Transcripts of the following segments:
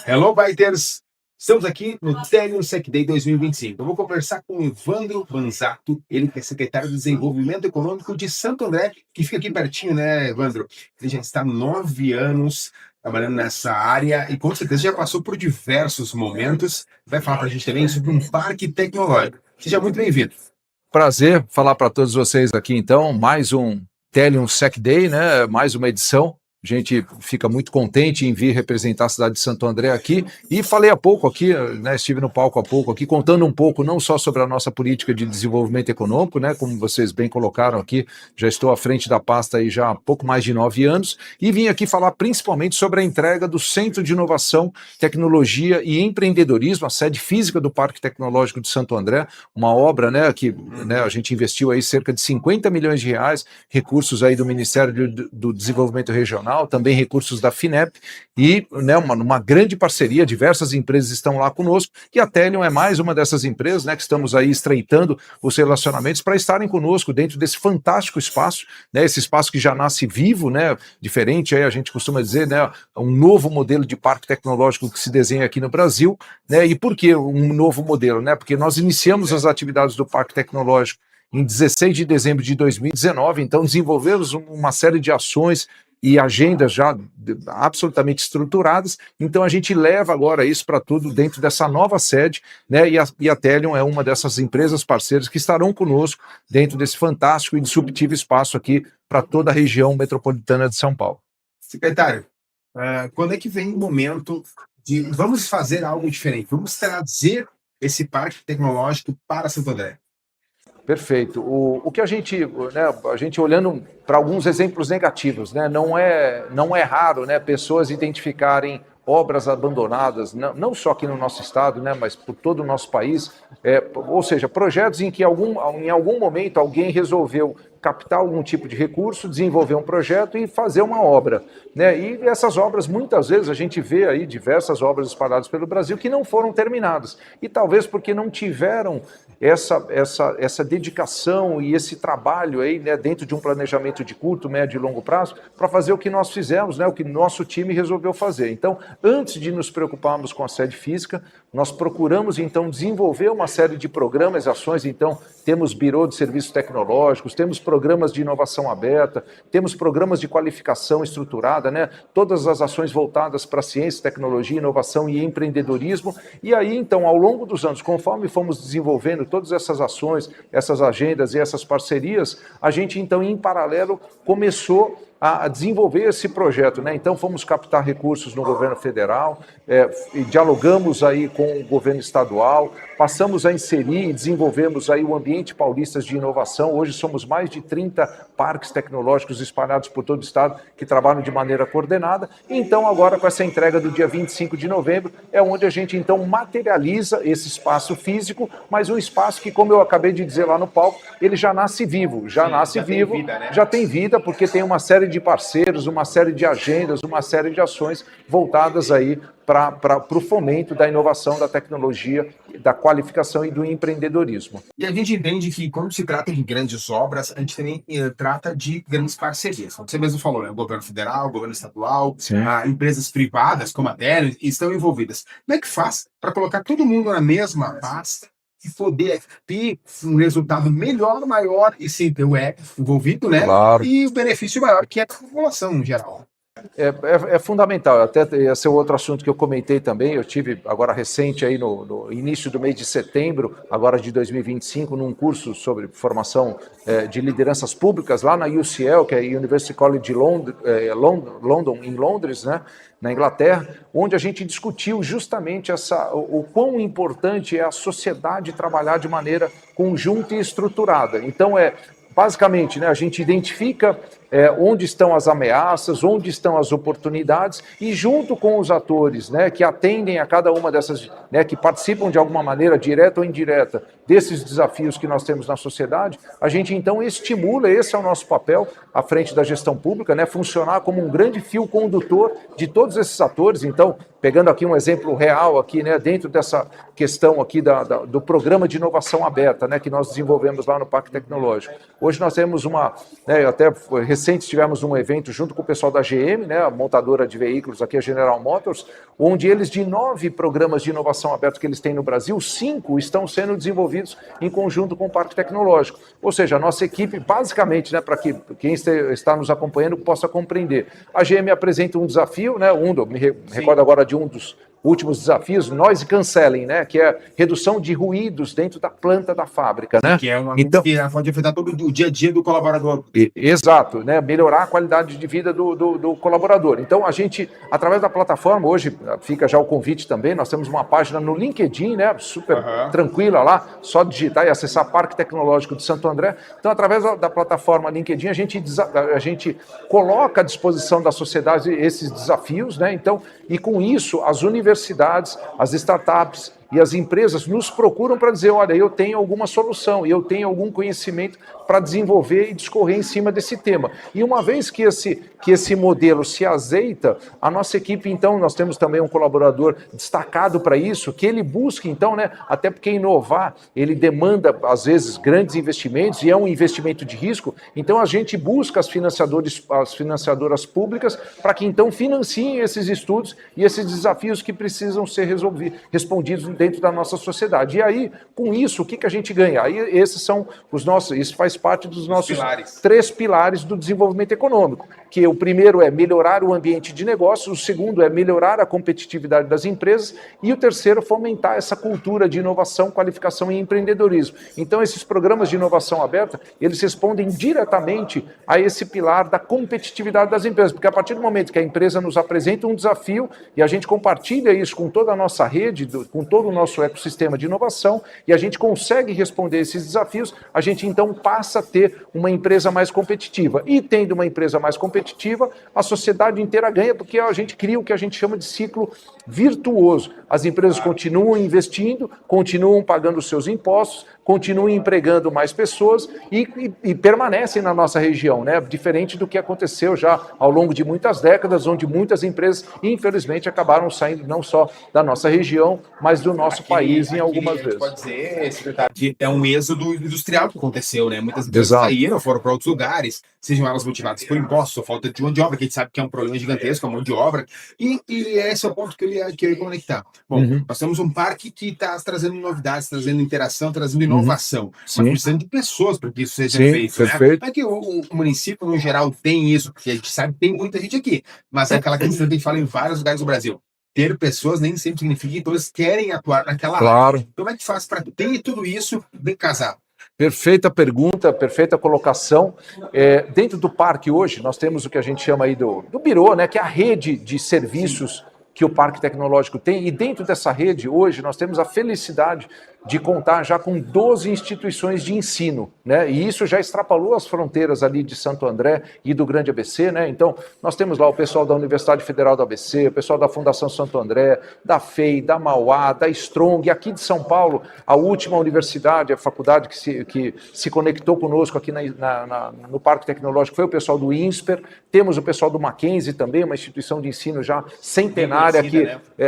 Hello, Biters! Estamos aqui no Telium Sec Day 2025. Eu vou conversar com o Evandro Banzato, ele que é secretário de Desenvolvimento Econômico de Santo André, que fica aqui pertinho, né, Evandro? Ele já está há 9 anos trabalhando nessa área e com certeza já passou por diversos momentos. Vai falar para a gente também sobre um parque tecnológico. Seja muito bem-vindo. Prazer falar para todos vocês aqui, então, mais um Telium Sec Day, né? Mais uma edição. A gente fica muito contente em vir representar a cidade de Santo André aqui. E falei há pouco aqui, né? Estive no palco há pouco aqui, contando um pouco não só sobre a nossa política de desenvolvimento econômico, né? Como vocês bem colocaram aqui, já estou à frente da pasta aí já há pouco mais de 9 anos, e vim aqui falar principalmente sobre a entrega do Centro de Inovação, Tecnologia e Empreendedorismo, a sede física do Parque Tecnológico de Santo André, uma obra, né, que, né, a gente investiu aí cerca de 50 milhões de reais, recursos aí do Ministério do Desenvolvimento Regional, também recursos da FINEP, e, né, uma grande parceria, diversas empresas estão lá conosco, e a Telium é mais uma dessas empresas, né, que estamos aí estreitando os relacionamentos para estarem conosco dentro desse fantástico espaço, né, esse espaço que já nasce vivo, né, diferente aí a gente costuma dizer, né, um novo modelo de parque tecnológico que se desenha aqui no Brasil, né, e por que um novo modelo, né, porque nós iniciamos as atividades do Parque Tecnológico em 16 de dezembro de 2019, então desenvolvemos uma série de ações e agendas já absolutamente estruturadas, então a gente leva agora isso para tudo dentro dessa nova sede, né, e a Telium é uma dessas empresas parceiras que estarão conosco dentro desse fantástico e disruptivo espaço aqui para toda a região metropolitana de São Paulo. Secretário, quando é que vem o momento de vamos fazer algo diferente, vamos trazer esse parque tecnológico para Santo André? Perfeito. O que a gente, né, a gente olhando para alguns exemplos negativos, né, não é raro, né, pessoas identificarem obras abandonadas, não só aqui no nosso estado, né, mas por todo o nosso país, ou seja, projetos em que em algum momento alguém resolveu captar algum tipo de recurso, desenvolver um projeto e fazer uma obra, né? E essas obras, muitas vezes, a gente vê aí diversas obras espalhadas pelo Brasil que não foram terminadas. E talvez porque não tiveram essa dedicação e esse trabalho aí, né, dentro de um planejamento de curto, médio e longo prazo, para fazer o que nós fizemos, né, o que nosso time resolveu fazer. Então, antes de nos preocuparmos com a sede física, nós procuramos, então, desenvolver uma série de programas e ações. Então, temos Birô de Serviços Tecnológicos, temos programas de inovação aberta, temos programas de qualificação estruturada, né? Todas as ações voltadas para ciência, tecnologia, inovação e empreendedorismo. E aí, então, ao longo dos anos, conforme fomos desenvolvendo todas essas ações, essas agendas e essas parcerias, a gente, então, em paralelo, começou a desenvolver esse projeto, né? Então fomos captar recursos no governo federal, e dialogamos aí com o governo estadual, passamos a inserir e desenvolvemos aí o ambiente paulista de inovação. Hoje somos mais de 30 parques tecnológicos espalhados por todo o estado que trabalham de maneira coordenada. Então agora com essa entrega do dia 25 de novembro é onde a gente então materializa esse espaço físico, mas um espaço que, como eu acabei de dizer lá no palco, ele já nasce vivo, já tem vida, porque tem uma série de parceiros, uma série de agendas, uma série de ações voltadas aí para o fomento da inovação, da tecnologia, da qualificação e do empreendedorismo. E a gente entende que quando se trata de grandes obras, a gente também trata de grandes parcerias. Como você mesmo falou, né? O governo federal, o governo estadual, empresas privadas como a Telium estão envolvidas. Como é que faz para colocar todo mundo na mesma pasta e poder ter um resultado melhor, maior e sim ter o envolvido, né? Claro. E o benefício maior, que é a população em geral. É fundamental, até esse é outro assunto que eu comentei também. Eu tive agora recente, aí no início do mês de setembro, agora de 2025, num curso sobre formação de lideranças públicas lá na UCL, que é a University College de London, em Londres, né, na Inglaterra, onde a gente discutiu justamente o quão importante é a sociedade trabalhar de maneira conjunta e estruturada. Então, basicamente, né, a gente identifica onde estão as ameaças, onde estão as oportunidades, e junto com os atores, né, que atendem a cada uma dessas, né, que participam de alguma maneira, direta ou indireta, desses desafios que nós temos na sociedade, a gente então estimula, esse é o nosso papel à frente da gestão pública, né, funcionar como um grande fio condutor de todos esses atores. Então, pegando aqui um exemplo real aqui, né, dentro dessa questão aqui do programa de inovação aberta, né, que nós desenvolvemos lá no Parque Tecnológico. Hoje nós temos eu até recentes tivemos um evento junto com o pessoal da GM, né, a montadora de veículos aqui, a General Motors, onde eles, de 9 programas de inovação aberta que eles têm no Brasil, 5 estão sendo desenvolvidos em conjunto com o Parque Tecnológico. Ou seja, a nossa equipe, basicamente, né, para que quem está nos acompanhando possa compreender, a GM apresenta um desafio, né, me recordo agora de um dos últimos desafios, noise cancelling, né, que é redução de ruídos dentro da planta da fábrica, né? Que é uma coisa que pode afetar todo o dia a dia do colaborador. Exato, né, melhorar a qualidade de vida do colaborador. Então, a gente, através da plataforma, hoje fica já o convite também, nós temos uma página no LinkedIn, né, super tranquila lá, só digitar e acessar Parque Tecnológico de Santo André. Então, através da plataforma LinkedIn, a gente coloca à disposição da sociedade esses desafios, né? Então, e com isso, as universidades, as startups e as empresas nos procuram para dizer, olha, eu tenho alguma solução, eu tenho algum conhecimento para desenvolver e discorrer em cima desse tema. E uma vez que esse modelo se azeita, a nossa equipe, então, nós temos também um colaborador destacado para isso, que ele busca, então, né, até porque inovar, ele demanda, às vezes, grandes investimentos, e é um investimento de risco, então a gente busca as financiadoras públicas para que, então, financiem esses estudos e esses desafios que precisam ser respondidos dentro da nossa sociedade. E aí, com isso, o que a gente ganha? Aí, esses são os nossos, isso faz parte dos nossos 3 pilares do desenvolvimento econômico, que o primeiro é melhorar o ambiente de negócio, o segundo é melhorar a competitividade das empresas e o terceiro, fomentar essa cultura de inovação, qualificação e empreendedorismo. Então, esses programas de inovação aberta, eles respondem diretamente a esse pilar da competitividade das empresas, porque a partir do momento que a empresa nos apresenta um desafio e a gente compartilha isso com toda a nossa rede, com todo o nosso ecossistema de inovação, e a gente consegue responder esses desafios, a gente então passa a ter uma empresa mais competitiva. E tendo uma empresa mais competitiva, a sociedade inteira ganha, porque a gente cria o que a gente chama de ciclo virtuoso. As empresas continuam investindo, continuam pagando os seus impostos, continuam empregando mais pessoas e permanecem na nossa região, né? Diferente do que aconteceu já ao longo de muitas décadas, onde muitas empresas, infelizmente, acabaram saindo não só da nossa região, mas do nosso país em algumas vezes. Pode dizer, secretário, que é um êxodo industrial que aconteceu, né? Muitas empresas saíram, foram para outros lugares, sejam elas motivadas por impostos ou falta de mão de obra, que a gente sabe que é um problema gigantesco, a mão de obra, e esse é o ponto que eu ia conectar. Bom, nós temos um parque que está trazendo novidades, trazendo interação, trazendo inovação, mas precisando de pessoas para que isso seja feito, perfeito. Né? É que o município, no geral, tem isso, porque a gente sabe que tem muita gente aqui, mas é aquela questão que a gente fala em vários lugares do Brasil. Ter pessoas nem sempre significa que todos querem atuar naquela área. Como é que faz para ter tudo isso bem casado? Perfeita pergunta, perfeita colocação. Dentro do parque hoje, nós temos o que a gente chama aí do Birô, né, que é a rede de serviços que o Parque Tecnológico tem, e dentro dessa rede, hoje, nós temos a felicidade de contar já com 12 instituições de ensino, né? E isso já extrapolou as fronteiras ali de Santo André e do Grande ABC, né? Então, nós temos lá o pessoal da Universidade Federal do ABC, o pessoal da Fundação Santo André, da FEI, da Mauá, da Strong, aqui de São Paulo, a última universidade, a faculdade que se conectou conosco aqui no Parque Tecnológico foi o pessoal do INSPER, temos o pessoal do Mackenzie também, uma instituição de ensino já centenária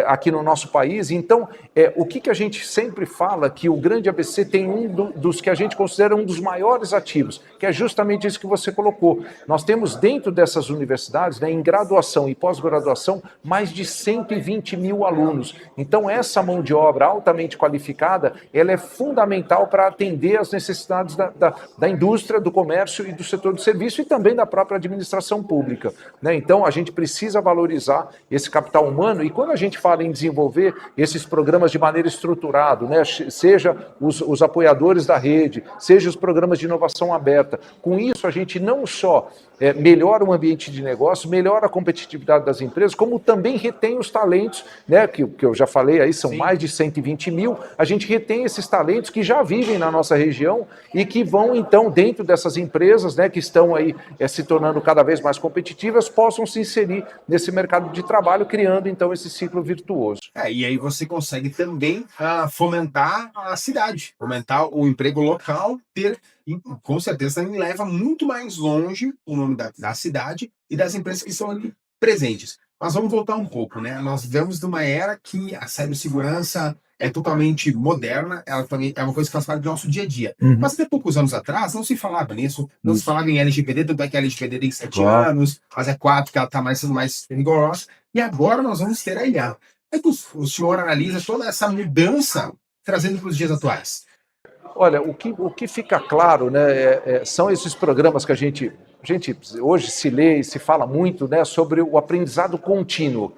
aqui no nosso país. Então, o que a gente sempre fala, que o Grande ABC tem dos que a gente considera um dos maiores ativos, que é justamente isso que você colocou. Nós temos dentro dessas universidades, né, em graduação e pós-graduação, mais de 120 mil alunos. Então, essa mão de obra altamente qualificada, ela é fundamental para atender às necessidades da indústria, do comércio e do setor de serviço e também da própria administração pública, né? Então, a gente precisa valorizar esse capital humano, e quando a gente fala em desenvolver esses programas de maneira estruturada, né, seja os apoiadores da rede, seja os programas de inovação aberta, com isso a gente não só melhora o ambiente de negócio, melhora a competitividade das empresas, como também retém os talentos, né, que eu já falei aí, são mais de 120 mil, a gente retém esses talentos que já vivem na nossa região e que vão, então, dentro dessas empresas, né, que estão aí se tornando cada vez mais competitivas, possam se inserir nesse mercado de trabalho, criando, então, esse ciclo virtuoso. E aí você consegue também fomentar a cidade, fomentar o emprego local, e com certeza também leva muito mais longe o nome da cidade e das empresas que estão ali presentes. Mas vamos voltar um pouco, né? Nós vivemos numa era que a cibersegurança é totalmente moderna, ela também é uma coisa que faz parte do nosso dia a dia. Uhum. Mas até poucos anos atrás não se falava nisso, não se falava em LGPD, tanto é que a LGPD tem 7 Claro. anos, mas é 4 que ela está sendo mais rigorosa, e agora nós vamos ter a IA. É que o senhor analisa toda essa mudança trazendo para os dias atuais. Olha, o que fica claro, né, são esses programas que a gente hoje se lê e se fala muito, né, sobre o aprendizado contínuo.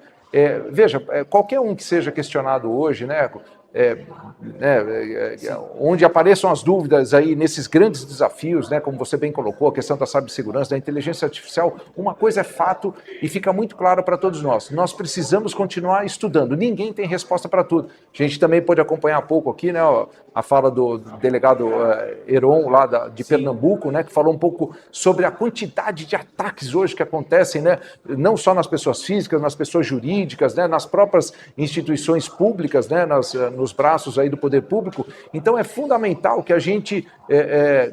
Veja, qualquer um que seja questionado hoje, né, onde apareçam as dúvidas aí nesses grandes desafios, né, como você bem colocou, a questão da cibersegurança, da inteligência artificial, uma coisa é fato e fica muito claro para todos nós. Nós precisamos continuar estudando. Ninguém tem resposta para tudo. A gente também pode acompanhar há pouco aqui, né, a fala do delegado Heron, lá de Pernambuco, né, que falou um pouco sobre a quantidade de ataques hoje que acontecem, né, não só nas pessoas físicas, nas pessoas jurídicas, né, nas próprias instituições públicas, né, nos braços aí do poder público. Então é fundamental que a gente,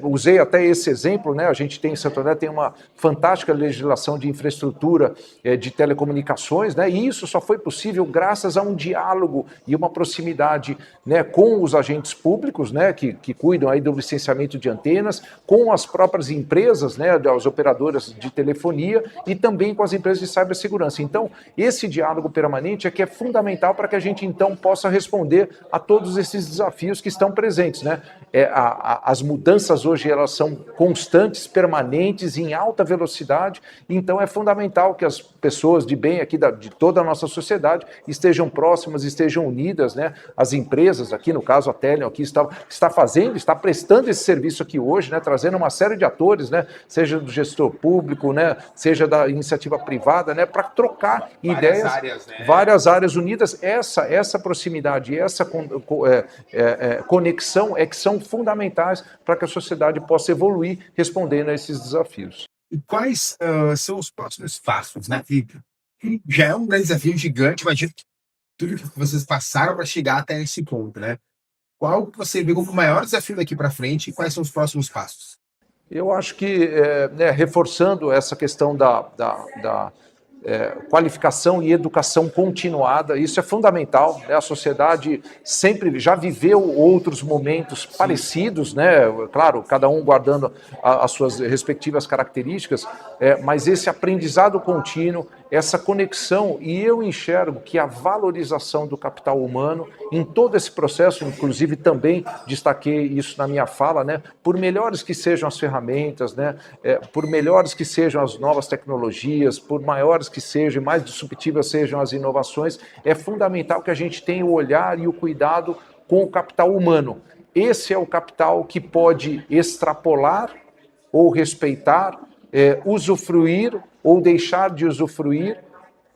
usei até esse exemplo, né, a gente tem em Santo André, tem uma fantástica legislação de infraestrutura de telecomunicações, né, e isso só foi possível graças a um diálogo e uma proximidade, né, com os agentes públicos, né, que cuidam aí do licenciamento de antenas, com as próprias empresas, né, as operadoras de telefonia e também com as empresas de cibersegurança. Então, esse diálogo permanente é que é fundamental para que a gente, então, possa responder a todos esses desafios que estão presentes, né? As mudanças hoje, elas são constantes, permanentes, em alta velocidade, então é fundamental que as pessoas de bem aqui de toda a nossa sociedade estejam próximas, estejam unidas, né? As empresas, aqui no caso a Telion, aqui está prestando esse serviço aqui hoje, né? Trazendo uma série de atores, né? Seja do gestor público, né? Seja da iniciativa privada, né? Para trocar ideias, várias áreas unidas. Essa proximidade e essa conexão é que são fundamentais para que a sociedade possa evoluir respondendo a esses desafios. E quais são os próximos passos, né? Que já é um grande desafio gigante, imagina tudo que vocês passaram para chegar até esse ponto, né? Qual que você vê como o maior desafio daqui para frente e quais são os próximos passos? Eu acho que, reforçando essa questão da qualificação e educação continuada, isso é fundamental, né? A sociedade sempre já viveu outros momentos parecidos, né? Claro, cada um guardando as suas respectivas características, mas esse aprendizado contínuo, essa conexão, e eu enxergo que a valorização do capital humano em todo esse processo, inclusive também destaquei isso na minha fala, né? Por melhores que sejam as ferramentas, né? Por melhores que sejam as novas tecnologias, por maiores que sejam, mais disruptivas sejam as inovações, é fundamental que a gente tenha o olhar e o cuidado com o capital humano. Esse é o capital que pode extrapolar ou respeitar, usufruir ou deixar de usufruir,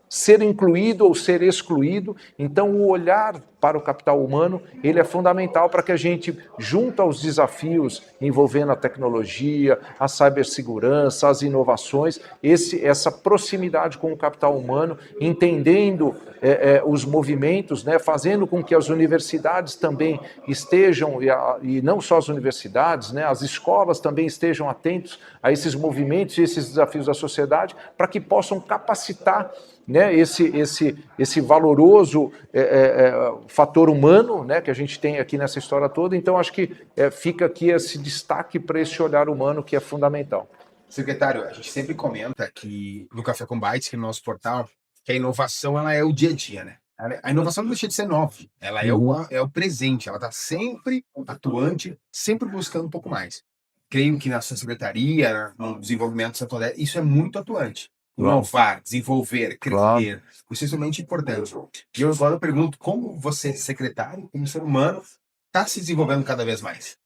ser incluído ou ser excluído. Então, o olhar para o capital humano, ele é fundamental para que a gente, junto aos desafios envolvendo a tecnologia, a cibersegurança, as inovações, essa proximidade com o capital humano, entendendo os movimentos, né, fazendo com que as universidades também estejam, e não só as universidades, né, as escolas também estejam atentos a esses movimentos e esses desafios da sociedade, para que possam capacitar, né, esse valoroso fator humano, né, que a gente tem aqui nessa história toda. Então, acho que fica aqui esse destaque para esse olhar humano que é fundamental. Secretário, a gente sempre comenta que no Café com Bytes, que é no nosso portal, que a inovação ela é o dia a dia, né? A inovação não deixa de ser nova, ela é o presente, ela está sempre atuante, sempre buscando um pouco mais. Creio que na sua secretaria, no desenvolvimento do Santo André, isso é muito atuante. Inovar, desenvolver, crescer, claro. Isso é extremamente importante. E eu agora pergunto, como você, secretário, como ser humano, está se desenvolvendo cada vez mais?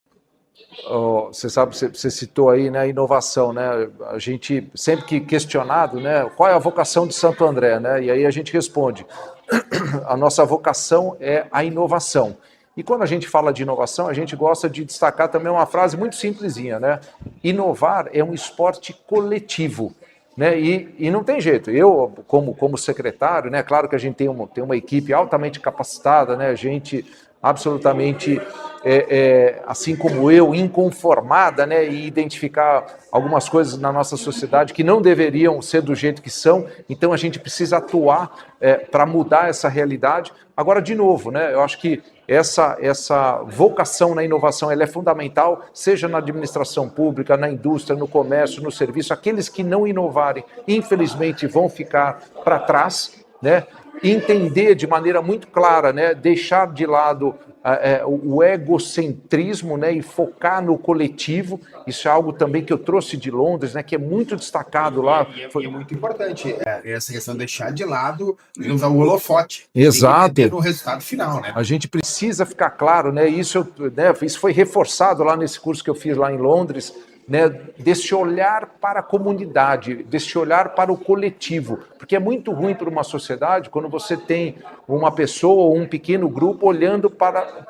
Você sabe, você citou aí, né, inovação, né? A gente sempre que questionado, né, qual é a vocação de Santo André, né? E aí a gente responde, a nossa vocação é a inovação. E quando a gente fala de inovação, a gente gosta de destacar também uma frase muito simplesinha, né? Inovar é um esporte coletivo. Né? E não tem jeito, eu como secretário, né, claro que a gente tem uma equipe altamente capacitada, né, gente absolutamente, assim como eu, inconformada, né, e identificar algumas coisas na nossa sociedade que não deveriam ser do jeito que são, então a gente precisa atuar para mudar essa realidade. Agora, de novo, né, eu acho que essa vocação na inovação ela é fundamental, seja na administração pública, na indústria, no comércio, no serviço. Aqueles que não inovarem, infelizmente, vão ficar para trás, né? Entender de maneira muito clara, né? Deixar de lado o egocentrismo, né? E focar no coletivo. Isso é algo também que eu trouxe de Londres, né? Que é muito destacado lá. E é muito importante essa questão de deixar de lado e usar o holofote. Exato. E no resultado final, né? A gente precisa ficar claro, né? Isso foi reforçado lá nesse curso que eu fiz lá em Londres, né, desse olhar para a comunidade, desse olhar para o coletivo, porque é muito ruim para uma sociedade quando você tem uma pessoa ou um pequeno grupo olhando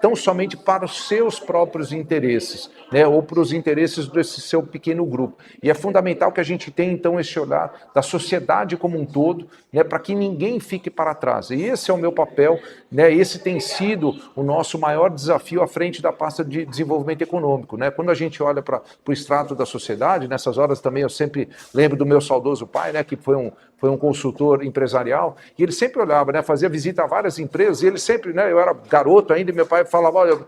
tão somente para os seus próprios interesses, né, ou para os interesses desse seu pequeno grupo. E é fundamental que a gente tenha, então, esse olhar da sociedade como um todo, né, para que ninguém fique para trás. E esse é o meu papel, né, esse tem sido o nosso maior desafio à frente da pasta de desenvolvimento econômico, né? Quando a gente olha para o extrato da sociedade, nessas horas também eu sempre lembro do meu saudoso pai, né, que foi um consultor empresarial, e ele sempre olhava, né, fazia visita a várias empresas, e ele sempre, né, eu era garoto ainda, e meu pai falava, olha,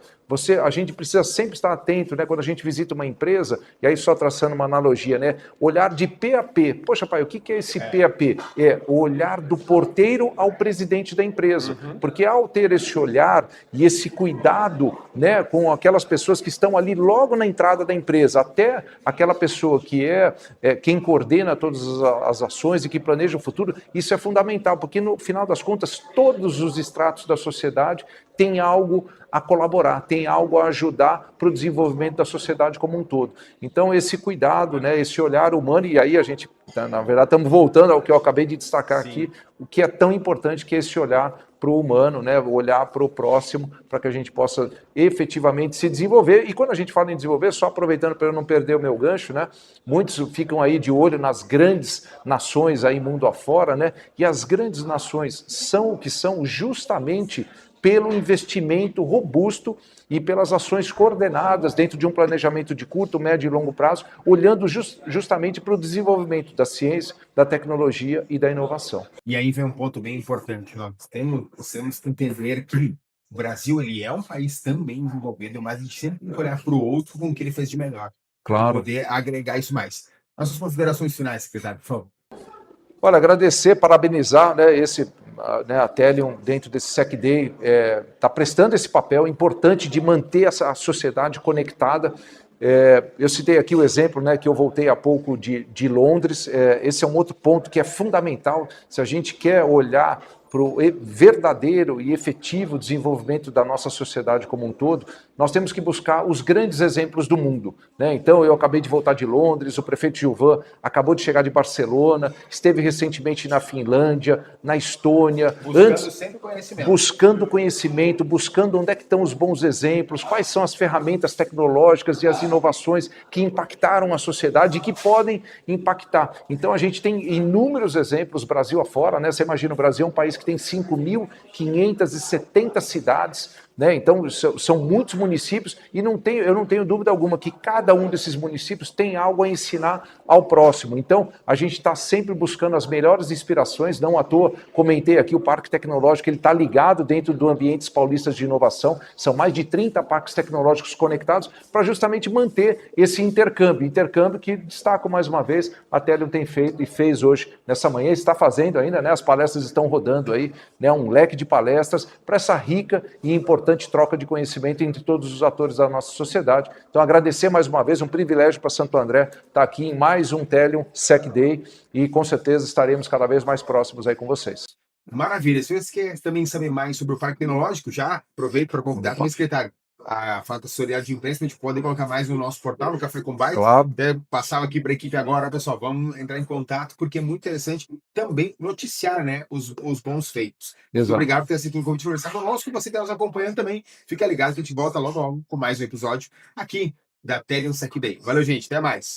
a gente precisa sempre estar atento, né, quando a gente visita uma empresa, e aí só traçando uma analogia, né, olhar de P a P. Poxa, pai, o que é esse P a P? É o olhar do porteiro ao presidente da empresa, porque ao ter esse olhar e esse cuidado, né, com aquelas pessoas que estão ali logo na entrada da empresa, até aquela pessoa que é quem coordena todas as ações e que planeja o futuro, isso é fundamental, porque no final das contas, todos os estratos da sociedade têm algo a colaborar, tem algo a ajudar para o desenvolvimento da sociedade como um todo. Então, esse cuidado, né, esse olhar humano, e aí a gente, na verdade, estamos voltando ao que eu acabei de destacar aqui, o que é tão importante que é esse olhar para o humano, né, olhar para o próximo, para que a gente possa efetivamente se desenvolver. E quando a gente fala em desenvolver, só aproveitando para eu não perder o meu gancho, né, muitos ficam aí de olho nas grandes nações aí mundo afora, né, e as grandes nações são o que são justamente pelo investimento robusto e pelas ações coordenadas dentro de um planejamento de curto, médio e longo prazo, olhando justamente para o desenvolvimento da ciência, da tecnologia e da inovação. E aí vem um ponto bem importante. Nós temos que entender que o Brasil ele é um país também desenvolvido, mas a gente sempre tem que olhar para o outro com o que ele fez de melhor. Claro. Para poder agregar isso mais. As suas considerações finais, secretário, por favor. Olha, agradecer, parabenizar, né, a Telium, dentro desse SEC Day, está prestando esse papel importante de manter a sociedade conectada. Eu citei aqui o exemplo, né, que eu voltei há pouco de Londres. Esse é um outro ponto que é fundamental se a gente quer olhar para o verdadeiro e efetivo desenvolvimento da nossa sociedade como um todo. Nós temos que buscar os grandes exemplos do mundo, né? Então, eu acabei de voltar de Londres, o prefeito Gilvan acabou de chegar de Barcelona, esteve recentemente na Finlândia, na Estônia, buscando conhecimento, buscando onde é que estão os bons exemplos, quais são as ferramentas tecnológicas e as inovações que impactaram a sociedade e que podem impactar. Então, a gente tem inúmeros exemplos, Brasil afora, né? Você imagina, o Brasil é um país que tem 5.570 cidades, né? Então, são muitos municípios e eu não tenho dúvida alguma que cada um desses municípios tem algo a ensinar ao próximo. Então, a gente está sempre buscando as melhores inspirações, não à toa, comentei aqui, o Parque Tecnológico, ele está ligado dentro do Ambientes Paulistas de Inovação, são mais de 30 parques tecnológicos conectados para justamente manter esse intercâmbio que, destaco mais uma vez, a Telium tem feito e fez hoje, nessa manhã, está fazendo ainda, né? As palestras estão rodando aí, né? Um leque de palestras para essa rica e importante troca de conhecimento entre todos os atores da nossa sociedade. Então, agradecer mais uma vez, um privilégio para Santo André estar aqui em mais um Telium SEC Day e com certeza estaremos cada vez mais próximos aí com vocês. Maravilha. Se você quer também saber mais sobre o Parque Tecnológico, já aproveito para convidar também, secretário, a Falta Assessoria de Imprensa, a gente pode colocar mais no nosso portal, no Café com Byte. Claro. Até passar aqui para a equipe agora, pessoal, vamos entrar em contato, porque é muito interessante também noticiar, né, os bons feitos. Muito obrigado por ter aceito o convite de conversar conosco, e você que está nos acompanhando também, fica ligado que a gente volta logo com mais um episódio aqui da Telium SEC Day. Valeu, gente, até mais.